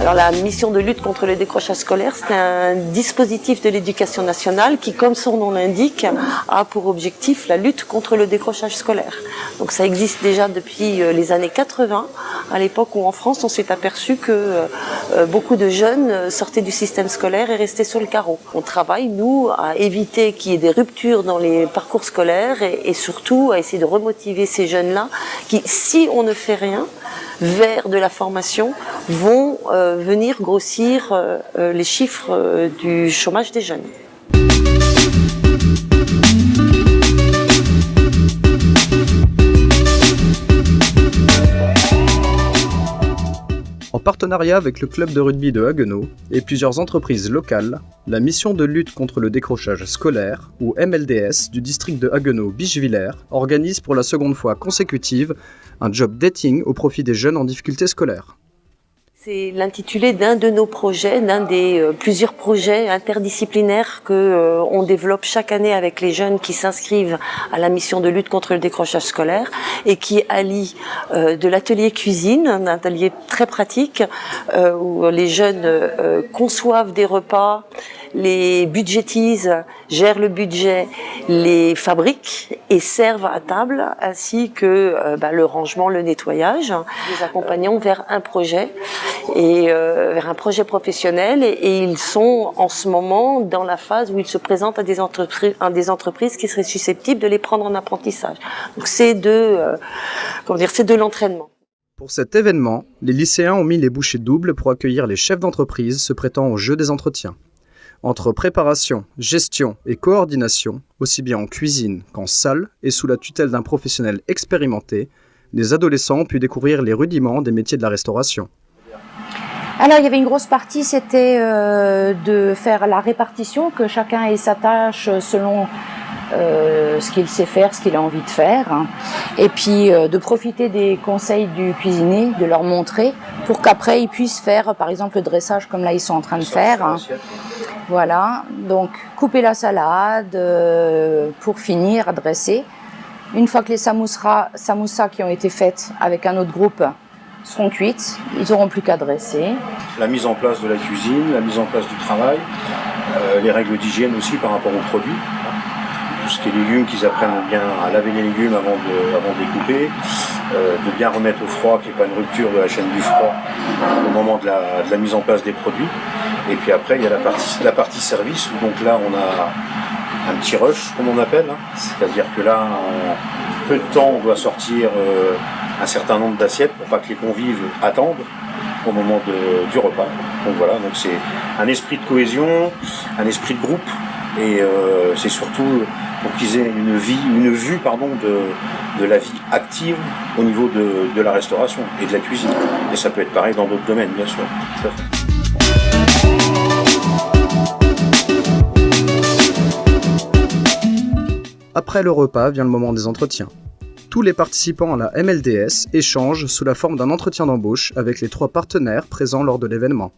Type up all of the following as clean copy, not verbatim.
Alors la mission de lutte contre le décrochage scolaire, c'est un dispositif de l'éducation nationale qui, comme son nom l'indique, a pour objectif la lutte contre le décrochage scolaire. Donc ça existe déjà depuis les années 80, à l'époque où en France on s'est aperçu que beaucoup de jeunes sortaient du système scolaire et restaient sur le carreau. On travaille, nous, à éviter qu'il y ait des ruptures dans les parcours scolaires et surtout à essayer de remotiver ces jeunes-là qui, si on ne fait rien, vers de la formation, vont venir grossir les chiffres du chômage des jeunes. En partenariat avec le club de rugby de Haguenau et plusieurs entreprises locales, la mission de lutte contre le décrochage scolaire, ou MLDS, du district de Haguenau-Bischwiller organise pour la seconde fois consécutive un job dating au profit des jeunes en difficulté scolaire. C'est l'intitulé d'un de nos projets, d'un des plusieurs projets interdisciplinaires que on développe chaque année avec les jeunes qui s'inscrivent à la mission de lutte contre le décrochage scolaire et qui allie de l'atelier cuisine, un atelier très pratique où les jeunes conçoivent des repas, les budgétisent, gèrent le budget, les fabriquent et servent à table, ainsi que le rangement, le nettoyage. Les accompagnons vers un projet et vers un projet professionnel et ils sont en ce moment dans la phase où ils se présentent à des entreprises qui seraient susceptibles de les prendre en apprentissage. Donc c'est de l'entraînement. Pour cet événement, les lycéens ont mis les bouchées doubles pour accueillir les chefs d'entreprise se prêtant au jeu des entretiens. Entre préparation, gestion et coordination, aussi bien en cuisine qu'en salle et sous la tutelle d'un professionnel expérimenté, les adolescents ont pu découvrir les rudiments des métiers de la restauration. Alors il y avait une grosse partie, c'était de faire la répartition, que chacun ait sa tâche selon ce qu'il sait faire, ce qu'il a envie de faire, et puis de profiter des conseils du cuisinier, de leur montrer, pour qu'après ils puissent faire par exemple le dressage comme là ils sont en train de faire. Voilà, donc couper la salade pour finir à dresser. Une fois que les samoussas qui ont été faites avec un autre groupe seront cuites, ils n'auront plus qu'à dresser. La mise en place de la cuisine, la mise en place du travail, les règles d'hygiène aussi par rapport aux produits. Tout ce qui est légumes, qu'ils apprennent bien à laver les légumes avant de les couper, de bien remettre au froid, qu'il n'y ait pas une rupture de la chaîne du froid au moment de la mise en place des produits. Et puis après, il y a la partie service, où donc là, on a un petit rush, comme on appelle. C'est-à-dire que là, en peu de temps, on doit sortir un certain nombre d'assiettes pour pas que les convives attendent au moment du repas. Donc voilà, donc c'est un esprit de cohésion, un esprit de groupe, et c'est surtout pour qu'ils aient une vue de la vie active au niveau de la restauration et de la cuisine. Et ça peut être pareil dans d'autres domaines, bien sûr. Tout à fait. Après le repas vient le moment des entretiens. Tous les participants à la MLDS échangent sous la forme d'un entretien d'embauche avec les 3 partenaires présents lors de l'événement.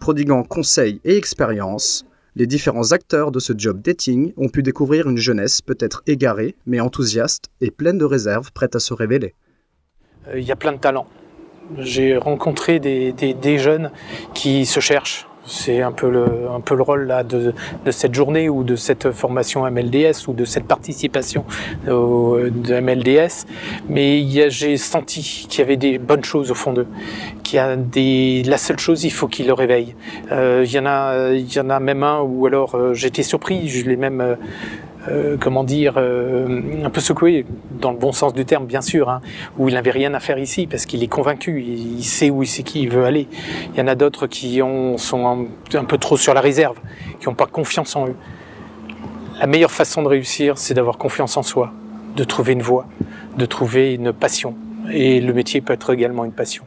Prodiguant conseils et expériences, les différents acteurs de ce job dating ont pu découvrir une jeunesse peut-être égarée, mais enthousiaste et pleine de réserves, prête à se révéler. Il y a plein de talents. J'ai rencontré des jeunes qui se cherchent. C'est un peu le rôle là de cette journée ou de cette formation MLDS ou de cette participation de MLDS. Mais j'ai senti qu'il y avait des bonnes choses au fond d'eux. La seule chose, il faut qu'ils le réveillent. Il y en a même un où alors j'étais surpris, je l'ai même un peu secoué, dans le bon sens du terme bien sûr, où il n'avait rien à faire ici parce qu'il est convaincu, il sait où il veut aller. Il y en a d'autres qui sont un peu trop sur la réserve, qui n'ont pas confiance en eux. La meilleure façon de réussir, c'est d'avoir confiance en soi, de trouver une voie, de trouver une passion. Et le métier peut être également une passion.